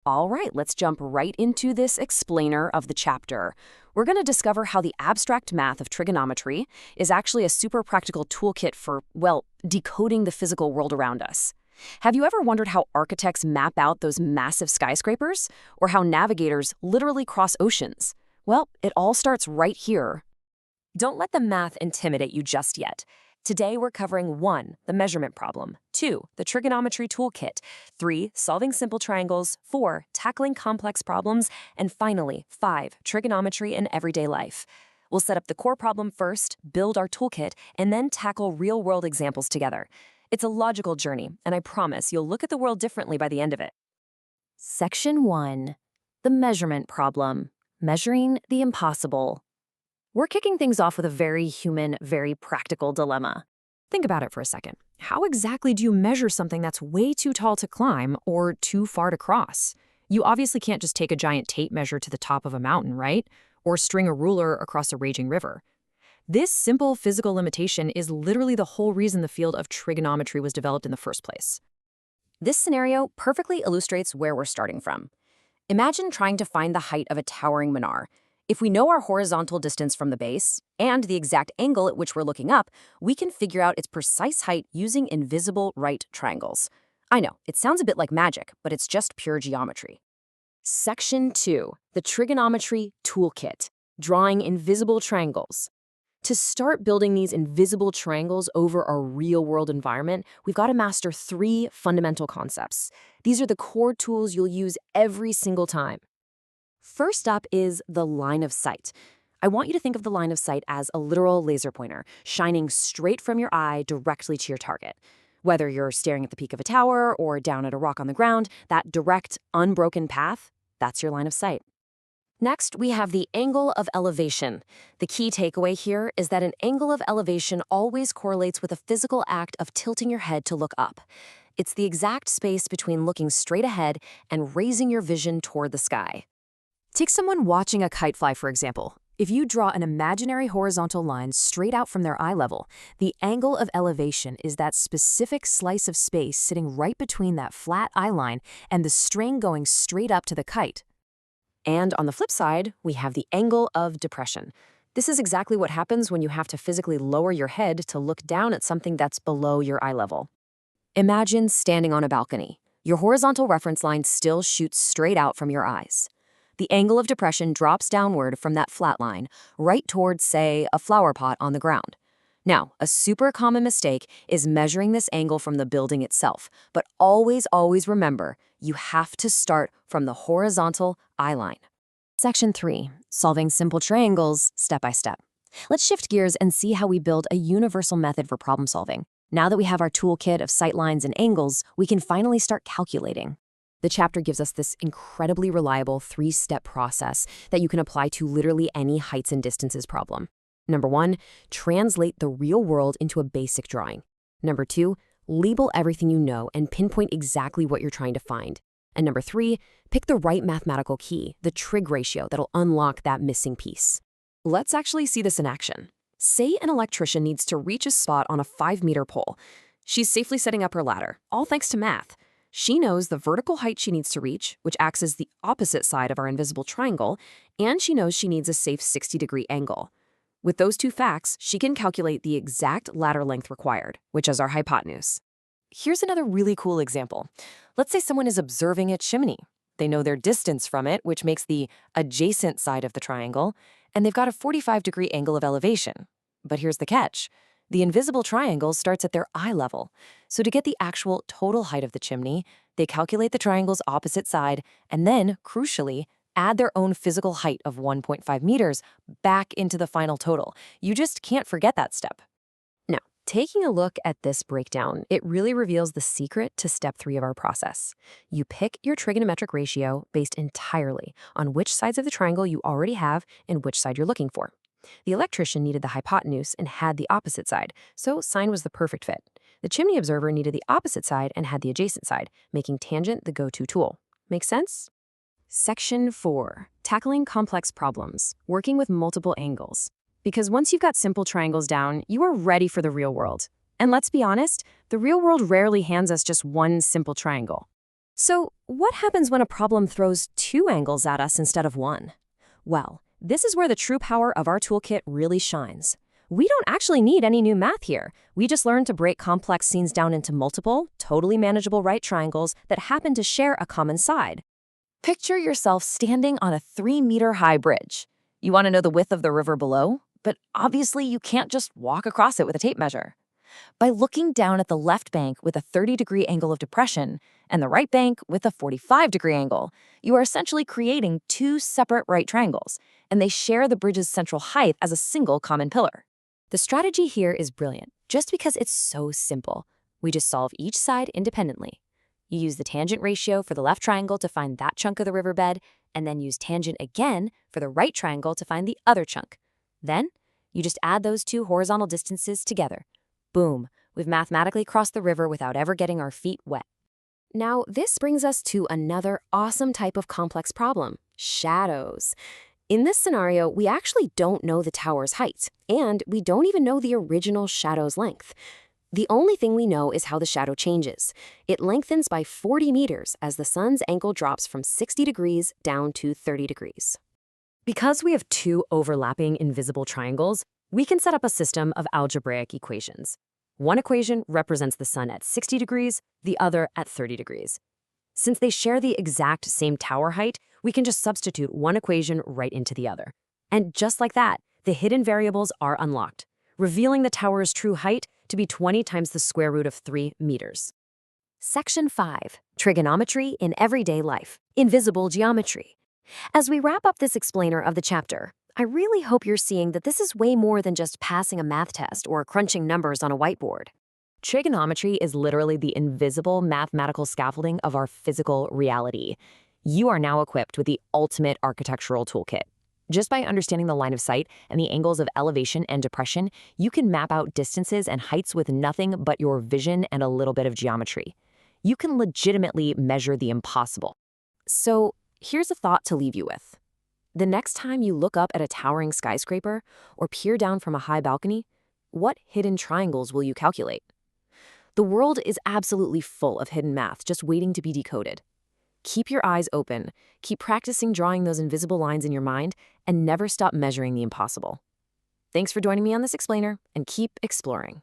All right, let's jump right into this explainer of the chapter. We're going to discover how the abstract math of trigonometry is actually a super practical toolkit for, well, decoding the physical world around us. Have you ever wondered how architects map out those massive skyscrapers? Or how navigators literally cross oceans? Well, it all starts right here. Don't let the math intimidate you just yet. Today we're covering 1. The measurement problem, 2. The trigonometry toolkit, 3. Solving simple triangles, 4. Tackling complex problems, and finally, 5. Trigonometry in everyday life. We'll set up the core problem first, build our toolkit, and then tackle real-world examples together. It's a logical journey, and I promise you'll look at the world differently by the end of it. Section 1. The measurement problem, measuring the impossible. We're kicking things off with a very human, very practical dilemma. Think about it for a second. How exactly do you measure something that's way too tall to climb or too far to cross? You obviously can't just take a giant tape measure to the top of a mountain, right? Or string a ruler across a raging river. This simple physical limitation is literally the whole reason the field of trigonometry was developed in the first place. This scenario perfectly illustrates where we're starting from. Imagine trying to find the height of a towering minar. If we know our horizontal distance from the base and the exact angle at which we're looking up, we can figure out its precise height using invisible right triangles. I know, it sounds a bit like magic, but it's just pure geometry. Section 2, the trigonometry toolkit, drawing invisible triangles. To start building these invisible triangles over our real-world environment, we've got to master 3 fundamental concepts. These are the core tools you'll use every single time. First up is the line of sight. I want you to think of the line of sight as a literal laser pointer, shining straight from your eye directly to your target. Whether you're staring at the peak of a tower or down at a rock on the ground, that direct, unbroken path, that's your line of sight. Next, we have the angle of elevation. The key takeaway here is that an angle of elevation always correlates with a physical act of tilting your head to look up. It's the exact space between looking straight ahead and raising your vision toward the sky. Take someone watching a kite fly, for example. If you draw an imaginary horizontal line straight out from their eye level, the angle of elevation is that specific slice of space sitting right between that flat eye line and the string going straight up to the kite. And on the flip side, we have the angle of depression. This is exactly what happens when you have to physically lower your head to look down at something that's below your eye level. Imagine standing on a balcony. Your horizontal reference line still shoots straight out from your eyes. The angle of depression drops downward from that flat line, right towards, say, a flower pot on the ground. Now, a super common mistake is measuring this angle from the building itself, but always remember, you have to start from the horizontal eye line. Section 3, solving simple triangles step by step. Let's shift gears and see how we build a universal method for problem solving. Now that we have our toolkit of sightlines and angles, we can finally start calculating. The chapter gives us this incredibly reliable 3-step process that you can apply to literally any heights and distances problem. Number 1, translate the real world into a basic drawing. Number 2, label everything you know and pinpoint exactly what you're trying to find. And number 3, pick the right mathematical key, the trig ratio that'll unlock that missing piece. Let's actually see this in action. Say an electrician needs to reach a spot on a 5-meter pole. She's safely setting up her ladder, all thanks to math. She knows the vertical height she needs to reach, which acts as the opposite side of our invisible triangle, and she knows she needs a safe 60-degree angle. With those 2 facts, she can calculate the exact ladder length required, which is our hypotenuse. Here's another really cool example. Let's say someone is observing a chimney. They know their distance from it, which makes the adjacent side of the triangle, and they've got a 45-degree angle of elevation. But here's the catch. The invisible triangle starts at their eye level. So to get the actual total height of the chimney, they calculate the triangle's opposite side and then, crucially, add their own physical height of 1.5 meters back into the final total. You just can't forget that step. Now, taking a look at this breakdown, it really reveals the secret to step 3 of our process. You pick your trigonometric ratio based entirely on which sides of the triangle you already have and which side you're looking for. The electrician needed the hypotenuse and had the opposite side, so sine was the perfect fit. The chimney observer needed the opposite side and had the adjacent side, making tangent the go-to tool. Make sense? Section 4, tackling complex problems, working with multiple angles. Because once you've got simple triangles down, you are ready for the real world. And let's be honest, the real world rarely hands us just one simple triangle. So, what happens when a problem throws two angles at us instead of one? Well, this is where the true power of our toolkit really shines. We don't actually need any new math here. We just learned to break complex scenes down into multiple, totally manageable right triangles that happen to share a common side. Picture yourself standing on a 3-meter-high bridge. You want to know the width of the river below, but obviously you can't just walk across it with a tape measure. By looking down at the left bank with a 30-degree angle of depression and the right bank with a 45-degree angle, you are essentially creating two separate right triangles, and they share the bridge's central height as a single common pillar. The strategy here is brilliant, just because it's so simple. We just solve each side independently. You use the tangent ratio for the left triangle to find that chunk of the riverbed, and then use tangent again for the right triangle to find the other chunk. Then, you just add those two horizontal distances together. Boom, we've mathematically crossed the river without ever getting our feet wet. Now, this brings us to another awesome type of complex problem: shadows. In this scenario, we actually don't know the tower's height, and we don't even know the original shadow's length. The only thing we know is how the shadow changes. It lengthens by 40 meters as the sun's angle drops from 60 degrees down to 30 degrees. Because we have two overlapping invisible triangles, we can set up a system of algebraic equations. One equation represents the sun at 60 degrees, the other at 30 degrees. Since they share the exact same tower height, we can just substitute one equation right into the other. And just like that, the hidden variables are unlocked, revealing the tower's true height to be 20 times the square root of 3 meters. Section 5. Trigonometry in Everyday Life. Invisible Geometry. As we wrap up this explainer of the chapter, I really hope you're seeing that this is way more than just passing a math test or crunching numbers on a whiteboard. Trigonometry is literally the invisible mathematical scaffolding of our physical reality. You are now equipped with the ultimate architectural toolkit. Just by understanding the line of sight and the angles of elevation and depression, you can map out distances and heights with nothing but your vision and a little bit of geometry. You can legitimately measure the impossible. So, here's a thought to leave you with. The next time you look up at a towering skyscraper or peer down from a high balcony, what hidden triangles will you calculate? The world is absolutely full of hidden math just waiting to be decoded. Keep your eyes open, keep practicing drawing those invisible lines in your mind, and never stop measuring the impossible. Thanks for joining me on this explainer, and keep exploring.